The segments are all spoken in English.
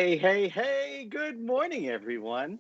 Hey, good morning, everyone.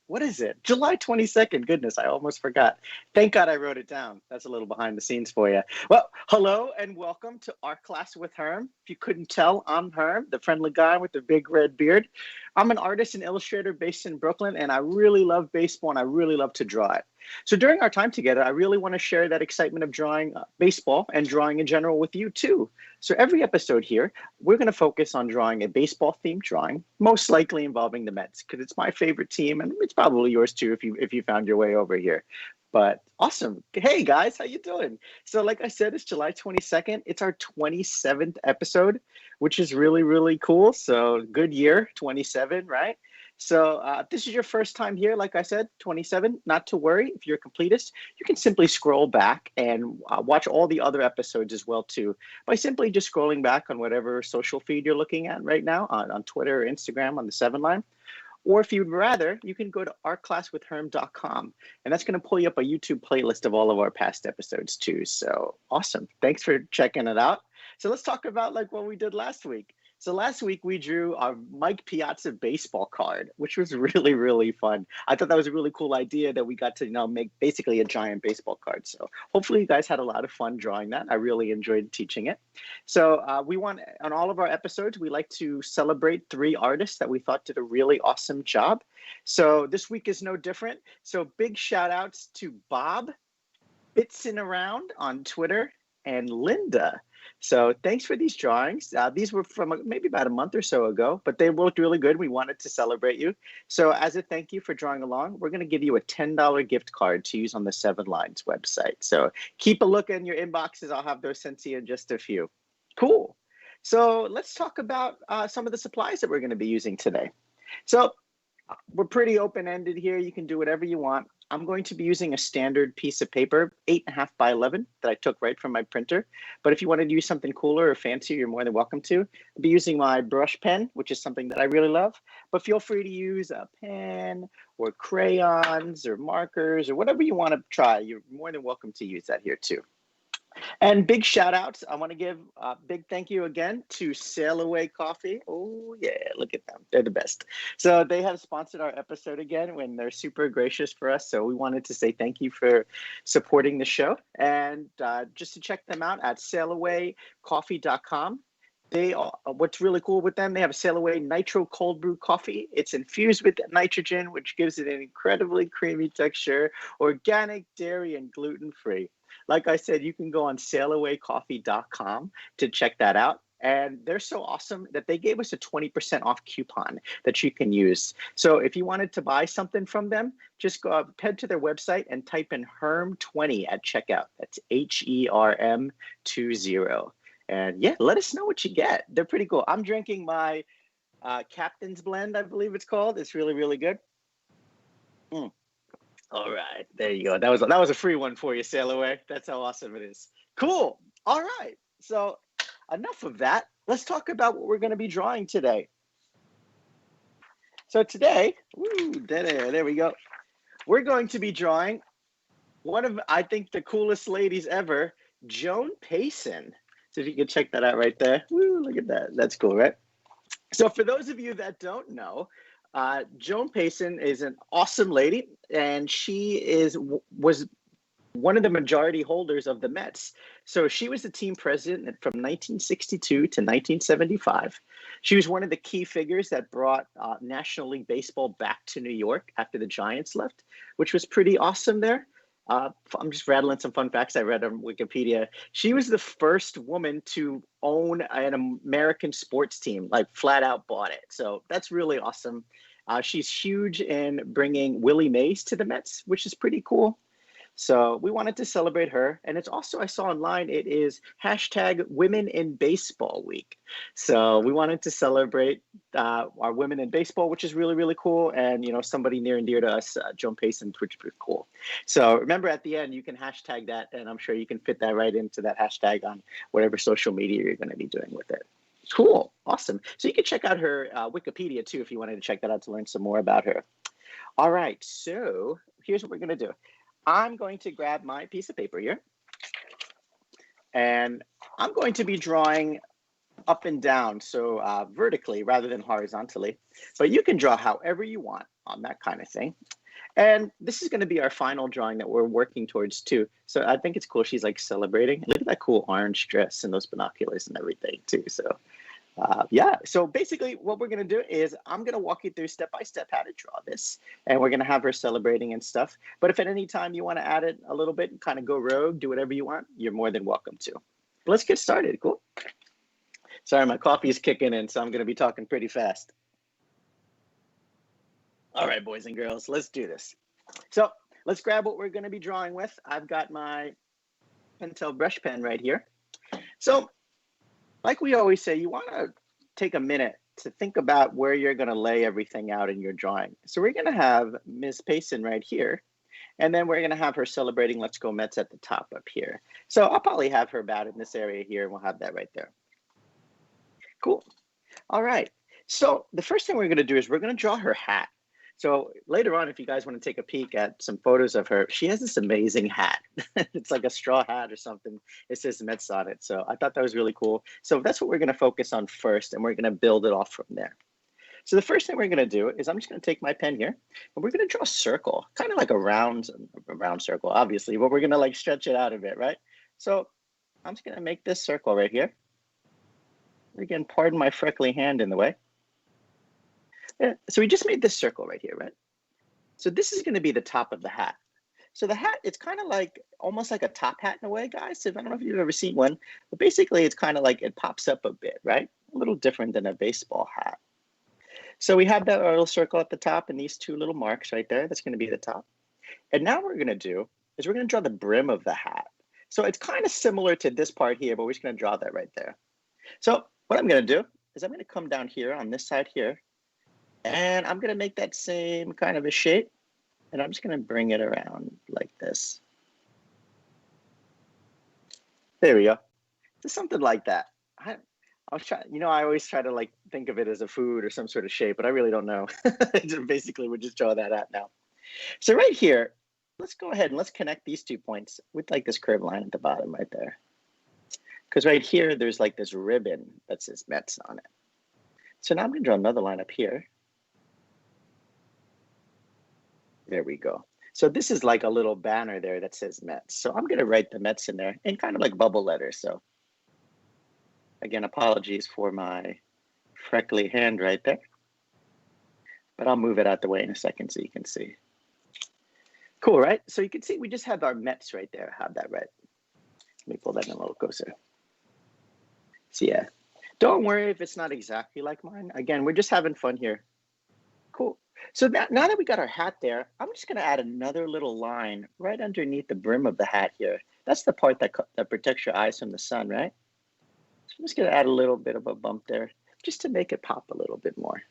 What is it? July 22nd. Goodness, I almost forgot. Thank God I wrote it down. That's a little behind the scenes for you. Well, hello and welcome to Art Class with Herm. If you couldn't tell, I'm Herm, the friendly guy with the big red beard. I'm an artist and illustrator based in Brooklyn, and I really love baseball and I really love to draw it. So during our time together, I really want to share that excitement of drawing baseball and drawing in general with you too. So every episode here, we're going to focus on drawing a baseball-themed drawing, most likely involving the Mets, because it's my favorite team, and it's probably yours too if you found your way over here. But awesome. Hey guys, how you doing? So like I said, it's July 22nd. It's our 27th episode, which is really, really cool. So good year, 27, right? So if this is your first time here, like I said, 27, not to worry. If you're a completist, you can simply scroll back and watch all the other episodes as well too, by simply just scrolling back on whatever social feed you're looking at right now on Twitter or Instagram on the 7 line. Or if you'd rather, you can go to artclasswithherm.com, and that's going to pull you up a YouTube playlist of all of our past episodes too. So awesome. Thanks for checking it out. So let's talk about like what we did last week. So last week we drew our Mike Piazza baseball card, which was really, really fun. I thought that was a really cool idea that we got to, make basically a giant baseball card. So hopefully you guys had a lot of fun drawing that. I really enjoyed teaching it. So we want, on all of our episodes, we like to celebrate 3 artists that we thought did a really awesome job. So this week is no different. So big shout outs to Bob, Bitsin Around on Twitter, and Linda. So thanks for these drawings. These were from maybe about a month or so ago, but they looked really good. We wanted to celebrate you. So as a thank you for drawing along, we're going to give you a $10 gift card to use on the 7 Lines website. So keep a look in your inboxes. I'll have those sent to you in just a few. Cool. So let's talk about some of the supplies that we're going to be using today. So we're pretty open-ended here. You can do whatever you want. I'm going to be using a standard piece of paper, 8.5 by 11, that I took right from my printer. But if you wanted to use something cooler or fancier, you're more than welcome to. I'll be using my brush pen, which is something that I really love. But feel free to use a pen or crayons or markers or whatever you want to try. You're more than welcome to use that here too. And big shout outs. I want to give a big thank you again to Sail Away Coffee. Oh, yeah, look at them. They're the best. So they have sponsored our episode again when they're super gracious for us. So we wanted to say thank you for supporting the show. And just to check them out at sailawaycoffee.com. What's really cool with them, they have Sail Away Nitro Cold Brew Coffee. It's infused with nitrogen, which gives it an incredibly creamy texture, organic, dairy, and gluten-free. Like I said, you can go on sailawaycoffee.com to check that out. And they're so awesome that they gave us a 20% off coupon that you can use. So if you wanted to buy something from them, just go head to their website and type in HERM20 at checkout. That's HERM20. And yeah, let us know what you get. They're pretty cool. I'm drinking my Captain's Blend, I believe it's called. It's really, really good. All right, there you go. That was a free one for you, Sail Away. That's how awesome it is. Cool. All right. So enough of that. Let's talk about what we're going to be drawing today. So today, there we go. We're going to be drawing one of, I think, the coolest ladies ever, Joan Payson. So if you can check that out right there. Woo, look at that. That's cool, right? So for those of you that don't know, Joan Payson is an awesome lady, and she was one of the majority holders of the Mets. So she was the team president from 1962 to 1975. She was one of the key figures that brought National League Baseball back to New York after the Giants left, which was pretty awesome there. I'm just rattling some fun facts I read on Wikipedia. She was the first woman to own an American sports team, like flat out bought it. So that's really awesome. She's huge in bringing Willie Mays to the Mets, which is pretty cool. So we wanted to celebrate her. And it's also, I saw online, it is hashtag Women in Baseball Week. So we wanted to celebrate our women in baseball, which is really, really cool. And, somebody near and dear to us, Joan Payson, which is pretty cool. So remember at the end, you can hashtag that. And I'm sure you can fit that right into that hashtag on whatever social media you're going to be doing with it. Cool. Awesome. So you can check out her Wikipedia, too, if you wanted to check that out to learn some more about her. All right. So here's what we're going to do. I'm going to grab my piece of paper here, and I'm going to be drawing up and down, so vertically rather than horizontally. But you can draw however you want on that kind of thing. And this is going to be our final drawing that we're working towards too. So I think it's cool. She's like celebrating. Look at that cool orange dress and those binoculars and everything too. So yeah, so basically what we're going to do is I'm going to walk you through step by step how to draw this. And we're going to have her celebrating and stuff. But if at any time you want to add it a little bit and kind of go rogue, do whatever you want, you're more than welcome to. But let's get started. Cool. Sorry, my coffee is kicking in, so I'm going to be talking pretty fast. All right, boys and girls, let's do this. So let's grab what we're going to be drawing with. I've got my Pentel brush pen right here. So like we always say, you want to take a minute to think about where you're going to lay everything out in your drawing. So we're going to have Ms. Payson right here, and then we're going to have her celebrating Let's Go Mets at the top up here. So I'll probably have her about in this area here, and we'll have that right there. Cool. All right. So the first thing we're going to do is we're going to draw her hat. So later on, if you guys want to take a peek at some photos of her, she has this amazing hat. It's like a straw hat or something. It says Mets on it. So I thought that was really cool. So that's what we're going to focus on first, and we're going to build it off from there. So the first thing we're going to do is I'm just going to take my pen here, and we're going to draw a circle, kind of like a round circle, obviously, but we're going to like stretch it out a bit, right? So I'm just going to make this circle right here. Again, pardon my freckly hand in the way. Yeah, so we just made this circle right here, right? So this is going to be the top of the hat. So the hat, it's kind of like, almost like a top hat in a way, guys. So I don't know if you've ever seen one, but basically it's kind of like it pops up a bit, right? A little different than a baseball hat. So we have that little circle at the top and these two little marks right there. That's going to be the top. And now what we're going to do is we're going to draw the brim of the hat. So it's kind of similar to this part here, but we're just going to draw that right there. So what I'm going to do is I'm going to come down here on this side here. And I'm going to make that same kind of a shape, and I'm just going to bring it around like this. There we go. Just something like that. I was trying, I always try to like think of it as a food or some sort of shape, but I really don't know. Basically, we'll just draw that out now. So right here, let's go ahead and let's connect these 2 points with like this curved line at the bottom right there. Because right here, there's like this ribbon that says Mets on it. So now I'm going to draw another line up here. There we go. So this is like a little banner there that says Mets. So I'm going to write the Mets in there in kind of like bubble letters. So again, apologies for my freckly hand right there. But I'll move it out the way in a second so you can see. Cool, right? So you can see we just have our Mets right there. Have that right. Let me pull that in a little closer. So yeah, don't worry if it's not exactly like mine. Again, we're just having fun here. Cool. So now that we got our hat there, I'm just going to add another little line right underneath the brim of the hat here. That's the part that protects your eyes from the sun, right? So I'm just going to add a little bit of a bump there just to make it pop a little bit more.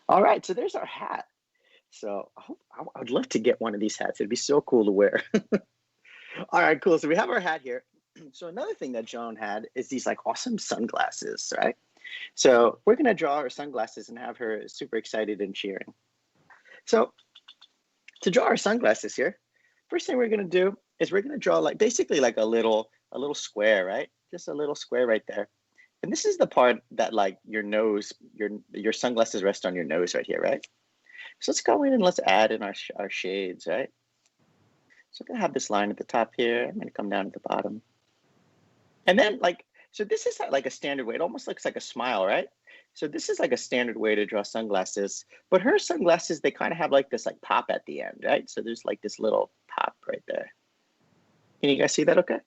All right, so there's our hat. So I'd love to get one of these hats. It'd be so cool to wear. All right, cool. So we have our hat here. So another thing that Joan had is these like awesome sunglasses, right? So we're going to draw her sunglasses and have her super excited and cheering. So to draw our sunglasses here, first thing we're going to do is we're going to draw like basically like a little square, right? Just a little square right there. And this is the part that like your nose, your sunglasses rest on your nose right here, right? So let's go in and let's add in our shades, right? So I'm going to have this line at the top here. I'm going to come down at the bottom. And then like, so this is like a standard way. It almost looks like a smile, right? So this is like a standard way to draw sunglasses. But her sunglasses, they kind of have like this like pop at the end, right? So there's like this little pop right there. Can you guys see that okay?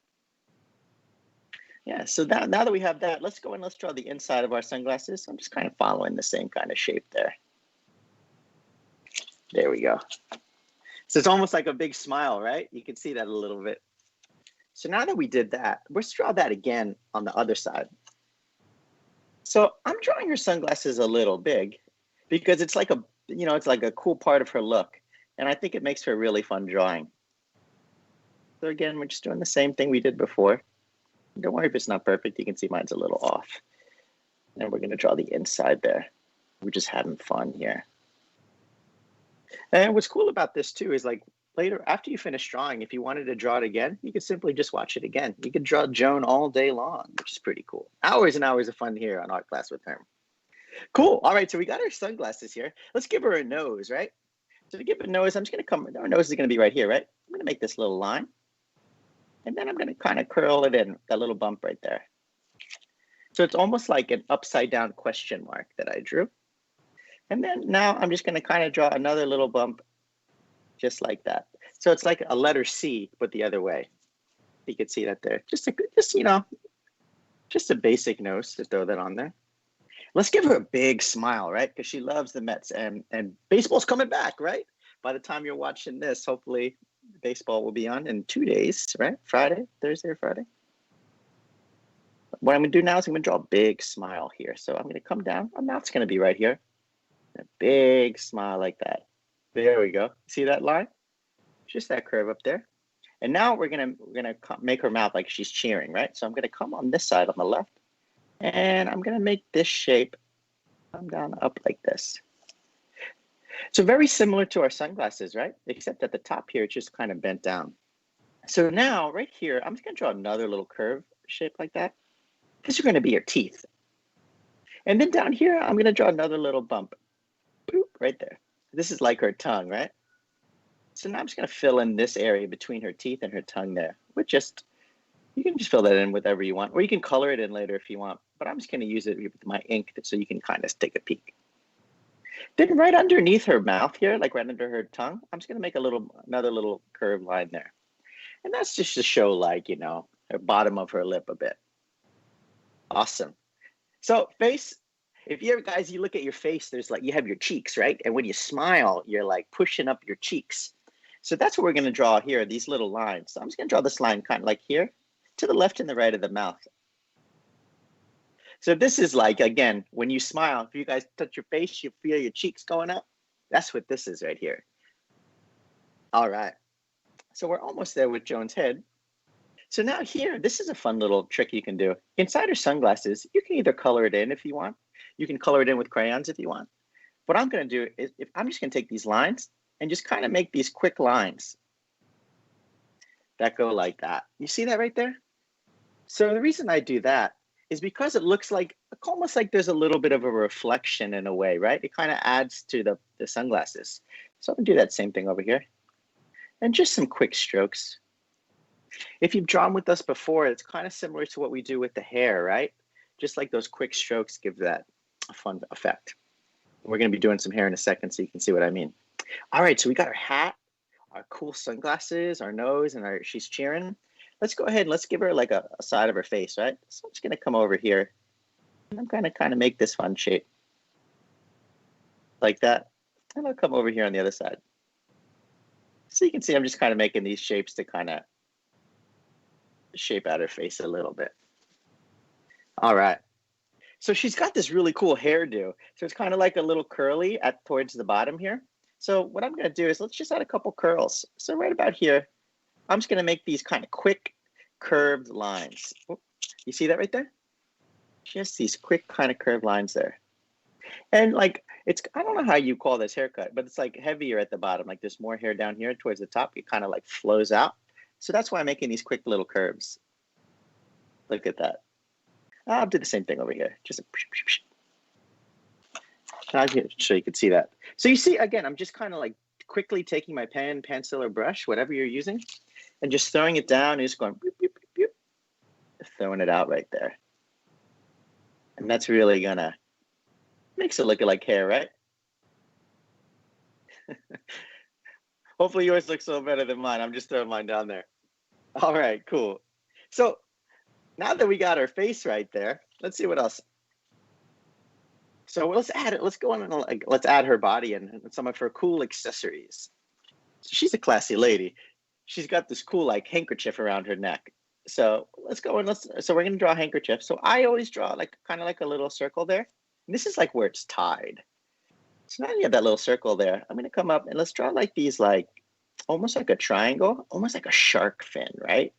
Yeah, so now that we have that, let's go and let's draw the inside of our sunglasses. I'm just kind of following the same kind of shape there. There we go. So it's almost like a big smile, right? You can see that a little bit. So now that we did that, let's draw that again on the other side. So I'm drawing her sunglasses a little big because it's like it's like a cool part of her look. And I think it makes for a really fun drawing. So again, we're just doing the same thing we did before. Don't worry if it's not perfect. You can see mine's a little off. And we're going to draw the inside there. We're just having fun here. And what's cool about this too is like later, after you finish drawing, if you wanted to draw it again, you could simply just watch it again. You could draw Joan all day long, which is pretty cool. Hours and hours of fun here on Art Class with Herm. Cool. All right, so we got our sunglasses here. Let's give her a nose, right? So to give her a nose, I'm just going to come, our nose is going to be right here, right? I'm going to make this little line. And then I'm going to kind of curl it in, that little bump right there. So it's almost like an upside down question mark that I drew. And then now I'm just going to kind of draw another little bump just like that. So it's like a letter C, but the other way. You could see that there. Just a basic nose to throw that on there. Let's give her a big smile, right? Because she loves the Mets and baseball's coming back, right? By the time you're watching this, hopefully baseball will be on in 2 days, right? Thursday or Friday. What I'm going to do now is I'm going to draw a big smile here. So I'm going to come down. My mouth's going to be right here. A big smile like that. There we go. See that line? Just that curve up there. And now we're gonna make her mouth like she's cheering, right? So I'm gonna come on this side on the left, and I'm gonna make this shape come down up like this. So very similar to our sunglasses, right? Except at the top here, it's just kind of bent down. So now right here, I'm just gonna draw another little curve shape like that. This is gonna be her teeth. And then down here, I'm gonna draw another little bump. Boop, right there. This is like her tongue, right? So now I'm just going to fill in this area between her teeth and her tongue there. You can just fill that in with whatever you want, or you can color it in later if you want. But I'm just going to use it with my ink so you can kind of take a peek. Then right underneath her mouth here, like right under her tongue, I'm just going to make another little curved line there. And that's just to show her bottom of her lip a bit. Awesome. So face. If you look at your face, there's you have your cheeks, right? And when you smile, you're like pushing up your cheeks. So that's what we're going to draw here, these little lines. So I'm just going to draw this line kind of like here to the left and the right of the mouth. So this is again, when you smile, if you guys touch your face, you feel your cheeks going up. That's what this is right here. All right. So we're almost there with Joan's head. So now here, this is a fun little trick you can do. Inside her sunglasses, you can either color it in if you want. You can color it in with crayons if you want. What I'm going to do is I'm just going to take these lines and just kind of make these quick lines that go like that. You see that right there? So the reason I do that is because it looks almost like there's a little bit of a reflection in a way, right? It kind of adds to the sunglasses. So I'm going to do that same thing over here. And just some quick strokes. If you've drawn with us before, it's kind of similar to what we do with the hair, right? Just like those quick strokes give that a fun effect. We're going to be doing some hair in a second so you can see what I mean. All right, so we got our hat, our cool sunglasses, our nose, and she's cheering. Let's go ahead and let's give her a side of her face, right? So I'm just going to come over here and I'm going to kind of make this fun shape like that. And I'll come over here on the other side. So you can see I'm just kind of making these shapes to kind of shape out her face a little bit. All right. So she's got this really cool hairdo. So it's kind of like a little curly towards the bottom here. So what I'm going to do is let's just add a couple curls. So right about here, I'm just going to make these kind of quick curved lines. You see that right there? Just these quick kind of curved lines there. And I don't know how you call this haircut, but it's heavier at the bottom. There's more hair down here towards the top. It kind of flows out. So that's why I'm making these quick little curves. Look at that. I'll do the same thing over here. Just so you can see that. So you see, again, I'm just kind of quickly taking my pen, pencil, or brush, whatever you're using, and just throwing it down and just going, boop, boop, boop, boop, throwing it out right there. And that's really gonna makes it look like hair, right? Hopefully yours looks so better than mine. I'm just throwing mine down there. All right, cool. So now that we got our face right there, let's see what else. So let's add it. Let's go on and let's add her body and some of her cool accessories. So she's a classy lady. She's got this cool handkerchief around her neck. So let's go and so we're gonna draw a handkerchief. So I always draw kind of a little circle there. And this is where it's tied. So now you have that little circle there. I'm gonna come up and let's draw these almost like a triangle, almost like a shark fin, right?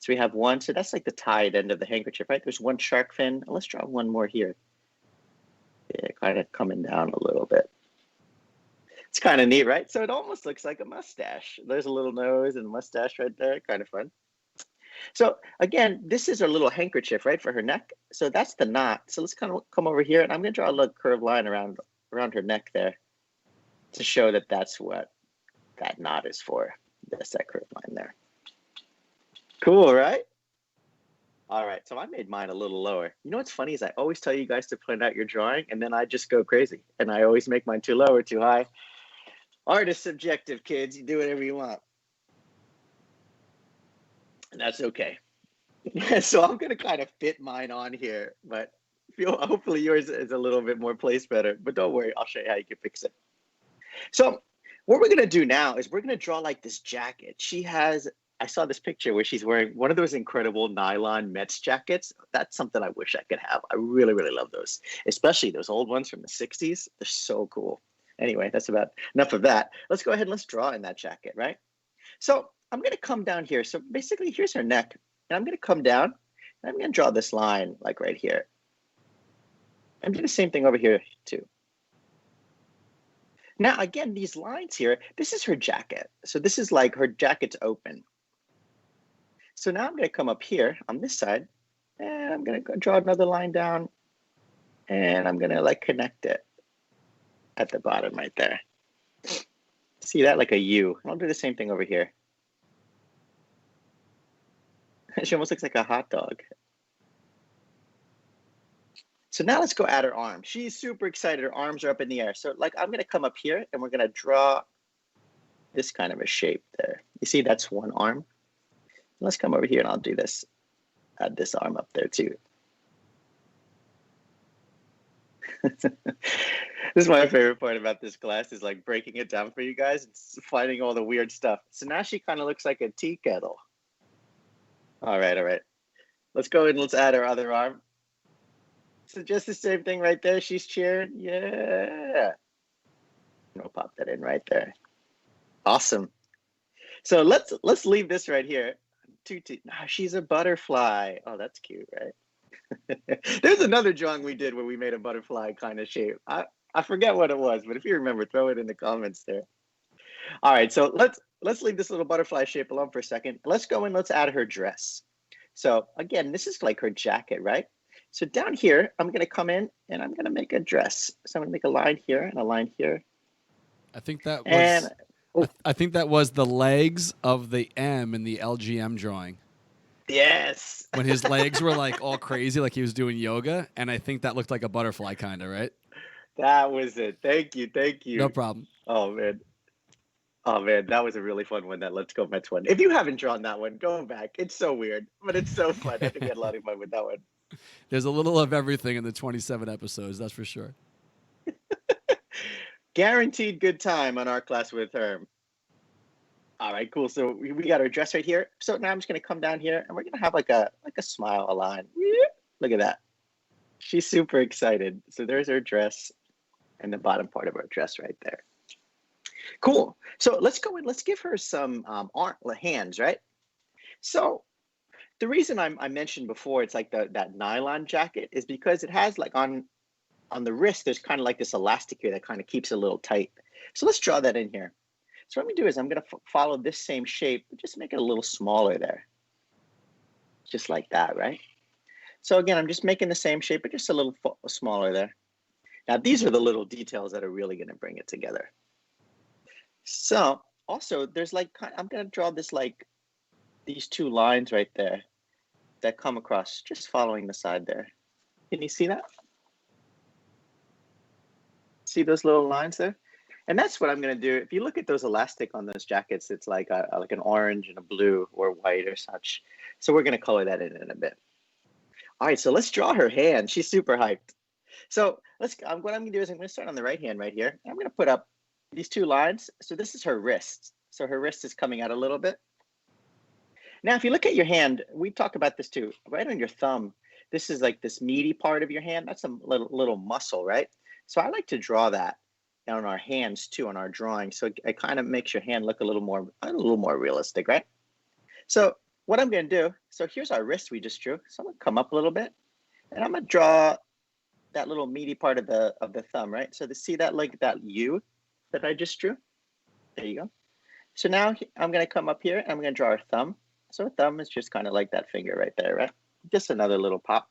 So we have one, so that's the tied end of the handkerchief, right? There's one shark fin. Let's draw one more here. Yeah, kind of coming down a little bit. It's kind of neat, right? So it almost looks like a mustache. There's a little nose and a mustache right there. Kind of fun. So again, this is a little handkerchief, right, for her neck. So that's the knot. So let's kind of come over here, and I'm going to draw a little curved line around her neck there to show that that's what that knot is for. That's that curved line there. Cool, right? All right, so I made mine a little lower. You know what's funny is I always tell you guys to plan out your drawing, and then I just go crazy, and I always make mine too low or too high. Art is subjective, kids. You do whatever you want. And that's okay. So I'm going to kind of fit mine on here, but hopefully yours is a little bit more placed better. But don't worry, I'll show you how you can fix it. So what we're going to do now is we're going to draw like this jacket. I saw this picture where she's wearing one of those incredible nylon Mets jackets. That's something I wish I could have. I really, really love those, especially those old ones from the 60s. They're so cool. Anyway, that's about enough of that. Let's go ahead and let's draw in that jacket, right? So I'm going to come down here. So basically, here's her neck. And I'm going to come down. And I'm going to draw this line like right here. I'm doing the same thing over here too. Now, again, these lines here, this is her jacket. So this is like her jacket's open. So now I'm going to come up here on this side, and I'm going to draw another line down, and I'm going to like connect it at the bottom right there. See that, like a U. I'll do the same thing over here. She almost looks like a hot dog. So now let's go add her arm. She's super excited. Her arms are up in the air. So like I'm going to come up here, and we're going to draw this kind of a shape there. You see, that's one arm. Let's come over here, and I'll do this. Add this arm up there too. This is my favorite part about this class, is like breaking it down for you guys and finding all the weird stuff. So now she kind of looks like a tea kettle. All right. Let's go and let's add our other arm. So just the same thing right there. She's cheering. Yeah. I'll pop that in right there. Awesome. So let's leave this right here. She's a butterfly. Oh, that's cute, right? There's another drawing we did where we made a butterfly kind of shape. I forget what it was, but if you remember, throw it in the comments there. All right, so let's leave this little butterfly shape alone for a second. Let's go and let's add her dress. So again, this is like her jacket, right? So down here, I'm going to come in and I'm going to make a dress. So I'm going to make a line here and a line here. I think that was I think that was the legs of the M in the LGM drawing. Yes. When his legs were like all crazy, like he was doing yoga, and I think that looked like a butterfly kind of, right? That was it. Thank you. No problem. Oh man, that was a really fun one, that Let's Go Mets one. If you haven't drawn that one, go back. It's so weird, but it's so fun. I think we had a lot of fun with that one. There's a little of everything in the 27 episodes, that's for sure. Guaranteed good time on Our Class with Herm. All right, cool. So we got our dress right here. So now I'm just going to come down here, and we're going to have like a smile, a line. Look at that. She's super excited. So there's her dress and the bottom part of her dress right there. Cool. So let's go and let's give her some hands, right? So the reason I mentioned before it's like that nylon jacket is because it has like on the wrist, there's kind of like this elastic here that kind of keeps it a little tight. So let's draw that in here. So what I'm going to do is I'm going to follow this same shape, but just make it a little smaller there. Just like that, right? So again, I'm just making the same shape, but just a little smaller there. Now, these are the little details that are really going to bring it together. So also, there's like, I'm going to draw this like these two lines right there that come across, just following the side there. Can you see that? See those little lines there? And that's what I'm going to do. If you look at those elastic on those jackets, it's like like an orange and a blue or white or such. So we're going to color that in a bit. All right, so let's draw her hand. She's super hyped. So what I'm going to do is I'm going to start on the right hand right here. I'm going to put up these two lines. So this is her wrist. So her wrist is coming out a little bit. Now, if you look at your hand, we talk about this too. Right on your thumb, this is like this meaty part of your hand. That's a little muscle, right? So I like to draw that on our hands too, on our drawing. So it kind of makes your hand look a little more realistic, right? So what I'm going to do, so here's our wrist we just drew. So I'm going to come up a little bit, and I'm going to draw that little meaty part of the thumb, right? So to see that like that U, that I just drew. There you go. So now I'm going to come up here and I'm going to draw a thumb. So a thumb is just kind of like that finger right there, right? Just another little pop.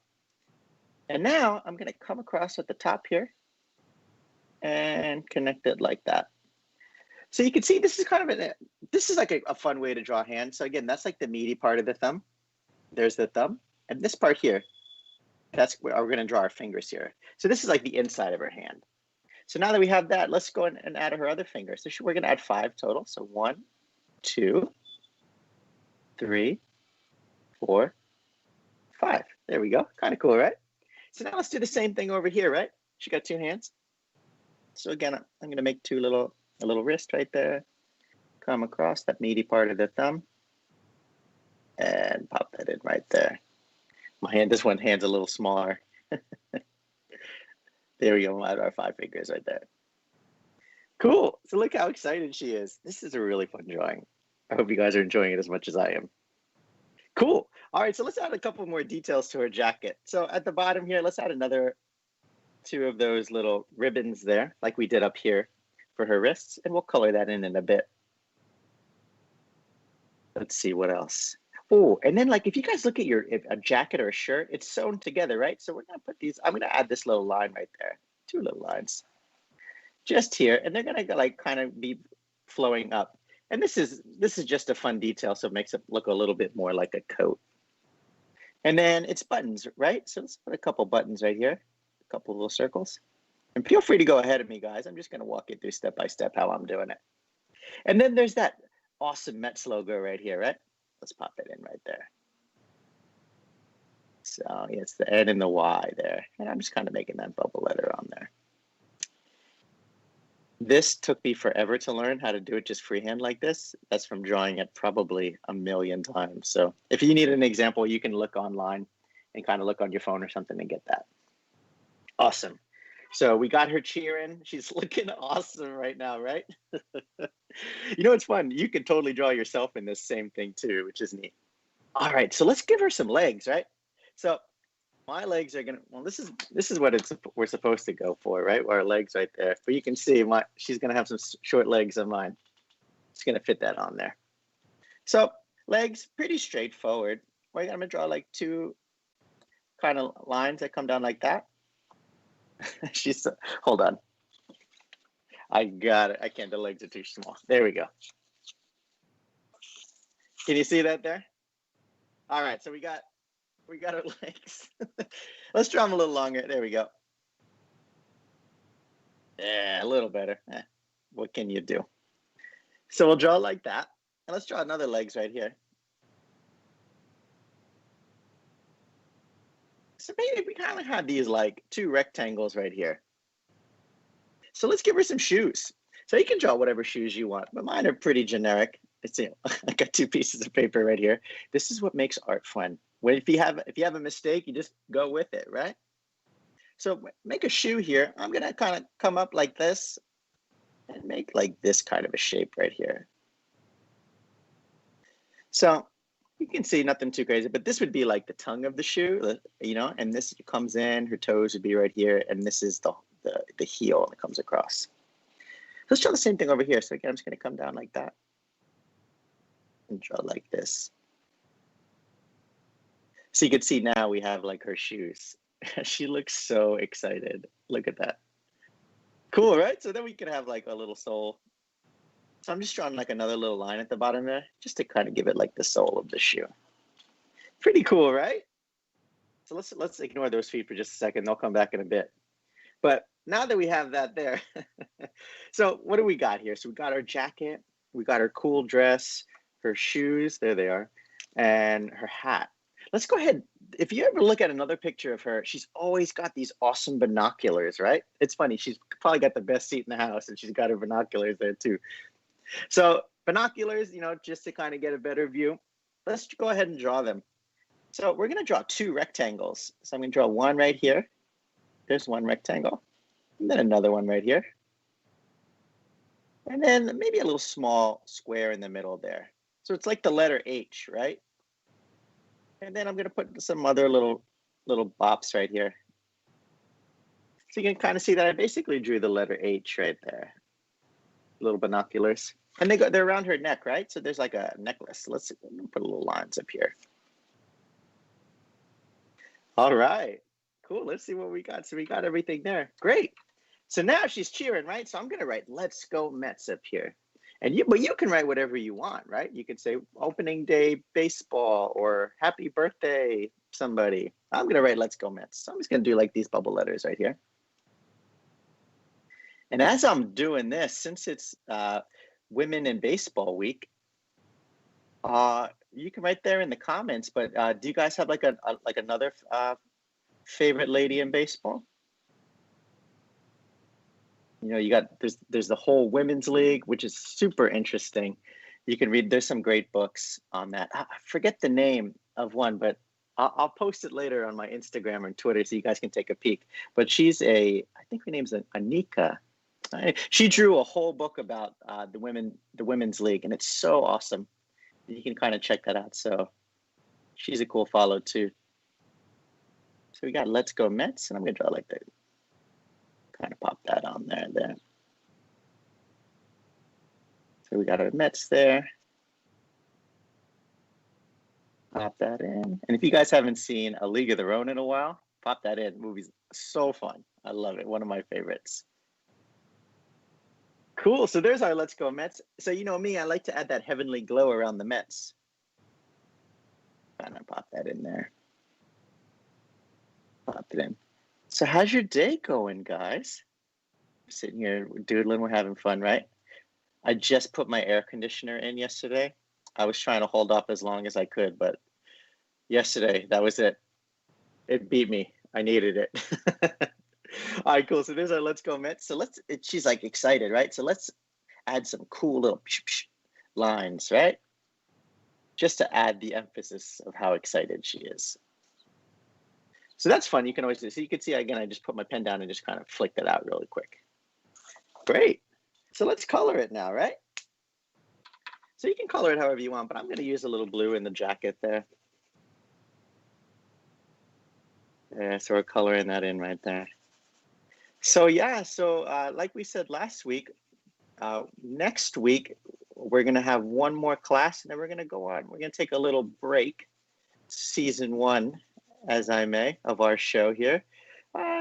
And now I'm going to come across at the top here and connect it like that. So you can see this is kind of this is like a fun way to draw a hand. So again, that's like the meaty part of the thumb. There's the thumb. And this part here, that's where we're going to draw our fingers here. So this is like the inside of her hand. So now that we have that, let's go and add her other fingers. So we're going to add 5 total. So 1, 2, 3, 4, 5. There we go. Kind of cool, right? So now let's do the same thing over here, right? She got 2 hands. So again, I'm going to make a little wrist right there. Come across that meaty part of the thumb and pop that in right there. This one hand's a little smaller. There we go. We'll add our 5 fingers right there. Cool. So look how excited she is. This is a really fun drawing. I hope you guys are enjoying it as much as I am. Cool. All right, so let's add a couple more details to her jacket. So at the bottom here, let's add another 2 of those little ribbons there, like we did up here for her wrists, and we'll color that in a bit. Let's see what else. Oh, and then like if you guys look at a jacket or a shirt, it's sewn together, right? So we're gonna put these, I'm gonna add this little line right there, 2 little lines, just here, and they're gonna like kind of be flowing up. And this is just a fun detail, so it makes it look a little bit more like a coat. And then it's buttons, right? So let's put a couple buttons right here, a couple little circles. And feel free to go ahead of me, guys. I'm just gonna walk you through step by step how I'm doing it. And then there's that awesome Mets logo right here, right? Let's pop it in right there. So yeah, it's the N and the Y there. And I'm just kind of making that bubble letter on there. This took me forever to learn how to do it just freehand like this. That's from drawing it probably a million times. So if you need an example, you can look online and kind of look on your phone or something and get that. Awesome. So we got her cheering. She's looking awesome right now, right? You know, it's fun. You can totally draw yourself in this same thing too, which is neat. All right, so let's give her some legs, right? So my legs are gonna, well, this is what we're supposed to go for, right? Our legs right there. But you can see she's gonna have some short legs of mine. It's gonna fit that on there. So legs, pretty straightforward. I'm gonna draw like 2 kind of lines that come down like that. Hold on. I got it. I can't, the legs are too small. There we go. Can you see that there? All right, so we got our legs. Let's draw them a little longer. There we go. Yeah, a little better. What can you do? So we'll draw like that. And let's draw another legs right here. So maybe we kind of have these like 2 rectangles right here. So let's give her some shoes. So you can draw whatever shoes you want, but mine are pretty generic. It's, you know, I got 2 pieces of paper right here. This is what makes art fun. If you have a mistake, you just go with it, right? So make a shoe here. I'm gonna kind of come up like this and make like this kind of a shape right here. So you can see nothing too crazy, but this would be like the tongue of the shoe, you know, and this comes in, her toes would be right here, and this is the heel that comes across. Let's draw the same thing over here. So again, I'm just gonna come down like that and draw like this. So you can see now we have like her shoes. She looks so excited. Look at that. Cool, right? So then we can have like a little sole. So I'm just drawing like another little line at the bottom there, just to kind of give it like the sole of the shoe. Pretty cool, right? So let's ignore those feet for just a second. They'll come back in a bit. But now that we have that there, so what do we got here? So we got our jacket, we got her cool dress, her shoes, there they are, and her hat. Let's go ahead. If you ever look at another picture of her, she's always got these awesome binoculars, right? It's funny. She's probably got the best seat in the house, and she's got her binoculars there too. So binoculars, you know, just to kind of get a better view. Let's go ahead and draw them. So we're going to draw 2 rectangles. So I'm going to draw one right here. There's one rectangle. And then another one right here. And then maybe a little small square in the middle there. So it's like the letter H, right? And then I'm going to put some other little bops right here. So you can kind of see that I basically drew the letter H right there. little binoculars. And they're around her neck, right? So there's like a necklace. Let's put little lines up here. All right. Cool. Let's see what we got. So we got everything there. Great. So now she's cheering, right? So I'm going to write "Let's Go Mets" up here. But you can write whatever you want, right? You could say opening day baseball or happy birthday somebody. I'm going to write "Let's Go Mets." So I'm just going to do like these bubble letters right here. And as I'm doing this, since it's Women in Baseball Week, you can write there in the comments. But do you guys have like another favorite lady in baseball? You know, you got there's the whole women's league, which is super interesting. You can read. There's some great books on that. I forget the name of one, but I'll post it later on my Instagram and Twitter so you guys can take a peek. But I think her name's Anika. She drew a whole book about the women's league, and it's so awesome. You can kind of check that out. So she's a cool follow too. So we got "Let's Go Mets," and I'm gonna draw like that. Kind of pop that on there. So we got our Mets there. Pop that in. And if you guys haven't seen A League of Their Own in a while, pop that in. The movie's so fun. I love it. One of my favorites. Cool. So there's our "Let's Go Mets." So you know me, I like to add that heavenly glow around the Mets. Kind of pop that in there. Pop it in. So how's your day going, guys? We're sitting here doodling. We're having fun, right? I just put my air conditioner in yesterday. I was trying to hold off as long as I could, but yesterday, that was it. It beat me. I needed it. All right, cool. So there's our "Let's Go Mets." So she's like excited, right? So let's add some cool little lines, right? Just to add the emphasis of how excited she is. So that's fun. You can always do. So you can see, again, I just put my pen down and just kind of flicked it out really quick. Great. So let's color it now, right? So you can color it however you want, but I'm going to use a little blue in the jacket there. Yeah, so we're coloring that in right there. So yeah, like we said last week, next week, we're going to have one more class, and then we're going to go on. We're going to take a little break, season 1, as I may, of our show here,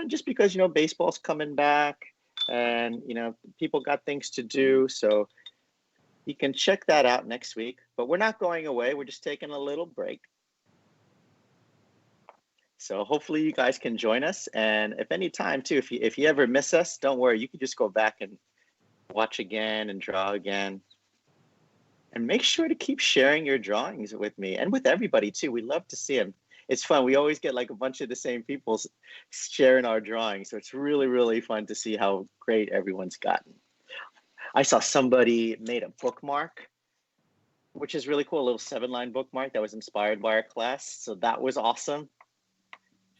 just because, you know, baseball's coming back and, you know, people got things to do. So you can check that out next week, but we're not going away. We're just taking a little break. So hopefully you guys can join us. And if any time too, if you ever miss us, don't worry. You can just go back and watch again and draw again. And make sure to keep sharing your drawings with me and with everybody too. We love to see them. It's fun. We always get like a bunch of the same people sharing our drawings. So it's really, really fun to see how great everyone's gotten. I saw somebody made a bookmark, which is really cool. A little 7-line bookmark that was inspired by our class. So that was awesome.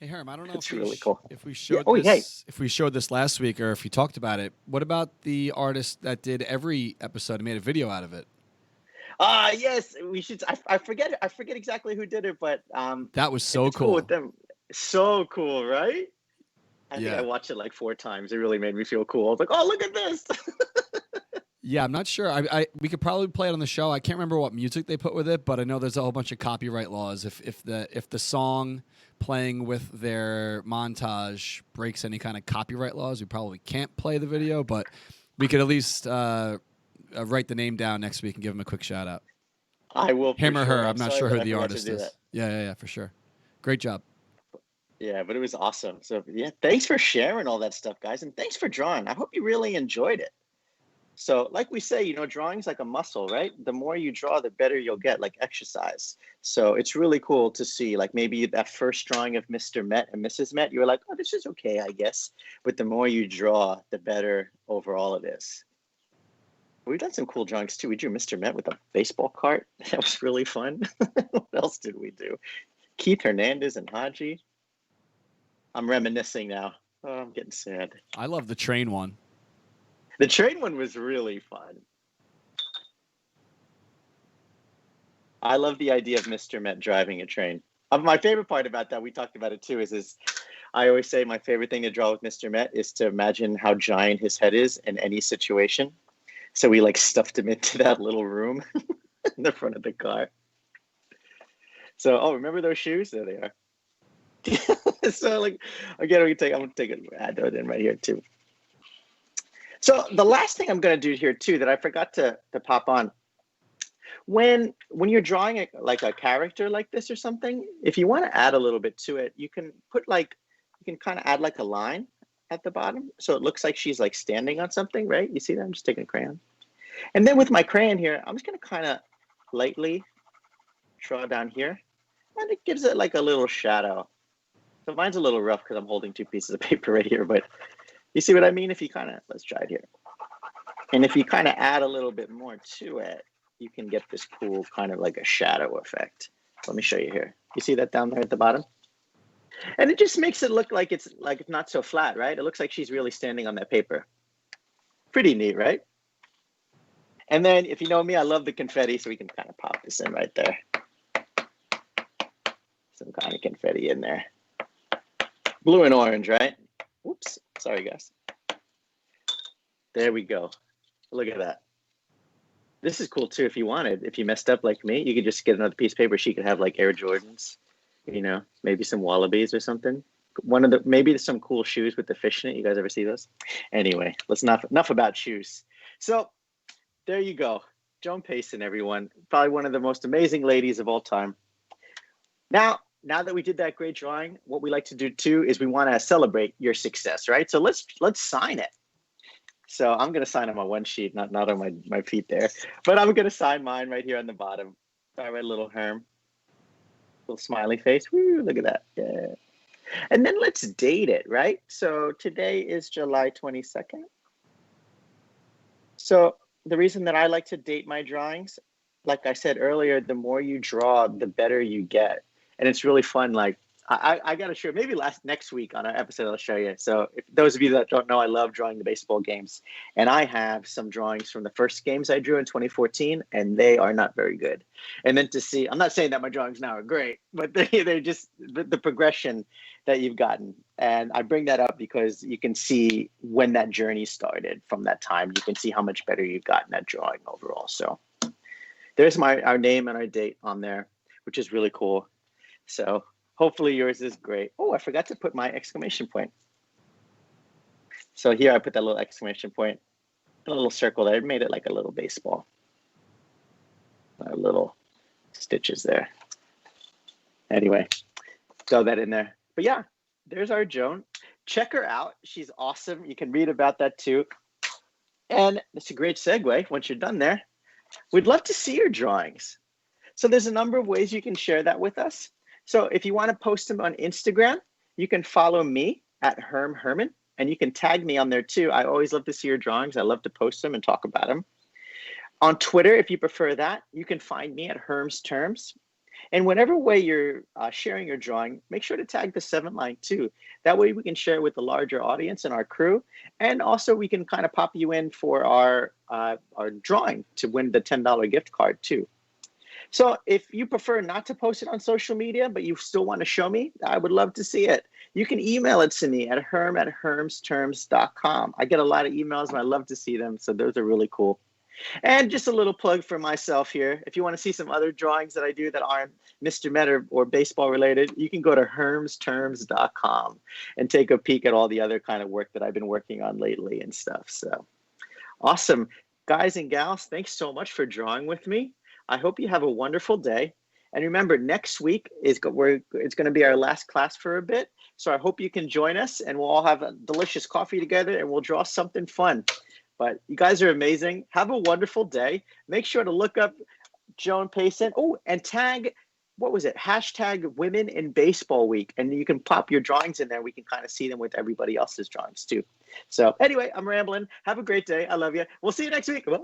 Hey Herm, I don't know it's really cool. If we showed if we showed this last week or if you talked about it. What about the artist that did every episode and made a video out of it? Yes, we should. I forget exactly who did it, but that was so cool. Cool with them. So cool, right? I think I watched it like 4 times. It really made me feel cool. I was like, oh, look at this. Yeah, I'm not sure. We could probably play it on the show. I can't remember what music they put with it, but I know there's a whole bunch of copyright laws. If the song playing with their montage breaks any kind of copyright laws, we probably can't play the video, but we could at least write the name down next week and give him a quick shout out. I will. Him or her. I'm not sure who the artist is. Yeah, for sure. Great job. Yeah, but it was awesome. So yeah, thanks for sharing all that stuff, guys, and thanks for drawing. I hope you really enjoyed it. So like we say, you know, drawing's like a muscle, right? The more you draw, the better you'll get, like exercise. So it's really cool to see, like maybe that first drawing of Mr. Met and Mrs. Met, you were like, oh, this is okay, I guess. But the more you draw, the better overall it is. We've done some cool drawings too. We drew Mr. Met with a baseball cart. That was really fun. What else did we do? Keith Hernandez and Haji. I'm reminiscing now. Oh, I'm getting sad. I love the train one. The train one was really fun. I love the idea of Mr. Met driving a train. My favorite part about that, we talked about it too, is I always say my favorite thing to draw with Mr. Met is to imagine how giant his head is in any situation. So we like stuffed him into that little room in the front of the car. So, oh, remember those shoes? There they are. So like, again, I'm gonna take it, add those in right here too. So the last thing I'm gonna do here too that I forgot to pop on, when you're drawing like a character like this or something, if you want to add a little bit to it, you can kind of add like a line at the bottom, so it looks like she's like standing on something, right? You see that? I'm just taking a crayon, and then with my crayon here, I'm just gonna kind of lightly draw down here, and it gives it like a little shadow. So mine's a little rough because I'm holding two pieces of paper right here, but you see what I mean? If you kind of, let's try it here. And if you kind of add a little bit more to it, you can get this cool kind of like a shadow effect. Let me show you here. You see that down there at the bottom? And it just makes it look like it's not so flat, right? It looks like she's really standing on that paper. Pretty neat, right? And then if you know me, I love the confetti, so we can kind of pop this in right there. Some kind of confetti in there. Blue and orange, right? Whoops, sorry guys. There we go. Look at that. This is cool too. If you wanted, if you messed up like me, you could just get another piece of paper. She could have like Air Jordans, you know, maybe some Wallabies or something. Maybe some cool shoes with the fish in it. You guys ever see those? Anyway, enough about shoes. So there you go. Joan Payson, everyone. Probably one of the most amazing ladies of all time. Now that we did that great drawing, what we like to do too is we want to celebrate your success, right? So let's sign it. So I'm going to sign on my one sheet, not on my feet there, but I'm going to sign mine right here on the bottom. All right, little Herm, little smiley face. Woo, look at that. Yeah. And then let's date it, right? So today is July 22nd. So the reason that I like to date my drawings, like I said earlier, the more you draw, the better you get. And it's really fun. Like I got to show, maybe next week on our episode, I'll show you. So if those of you that don't know, I love drawing the baseball games. And I have some drawings from the first games I drew in 2014, and they are not very good. And then to see, I'm not saying that my drawings now are great, but they're just the progression that you've gotten. And I bring that up because you can see when that journey started from that time. You can see how much better you've gotten at drawing overall. So there's our name and our date on there, which is really cool. So hopefully yours is great. Oh, I forgot to put my exclamation point. So here I put that little exclamation point, a little circle there. I made it like a little baseball. Little stitches there. Anyway, throw that in there. But yeah, there's our Joan. Check her out. She's awesome. You can read about that too. And it's a great segue once you're done there. We'd love to see your drawings. So there's a number of ways you can share that with us. So if you want to post them on Instagram, you can follow me at Herman, and you can tag me on there too. I always love to see your drawings. I love to post them and talk about them. On Twitter, if you prefer that, you can find me at Herm's Terms. And whatever way you're sharing your drawing, make sure to tag the 7 line too. That way we can share with the larger audience and our crew. And also we can kind of pop you in for our drawing to win the $10 gift card too. So if you prefer not to post it on social media, but you still want to show me, I would love to see it. You can email it to me at herm@hermsterms.com. I get a lot of emails and I love to see them. So those are really cool. And just a little plug for myself here. If you want to see some other drawings that I do that aren't Mr. Met or baseball related, you can go to hermsterms.com and take a peek at all the other kind of work that I've been working on lately and stuff. So awesome. Guys and gals, thanks so much for drawing with me. I hope you have a wonderful day. And remember, next week it's going to be our last class for a bit. So I hope you can join us and we'll all have a delicious coffee together and we'll draw something fun. But you guys are amazing. Have a wonderful day. Make sure to look up Joan Payson. Oh, and tag, what was it? Hashtag Women in Baseball Week. And you can pop your drawings in there. We can kind of see them with everybody else's drawings too. So anyway, I'm rambling. Have a great day. I love you. We'll see you next week. Bye.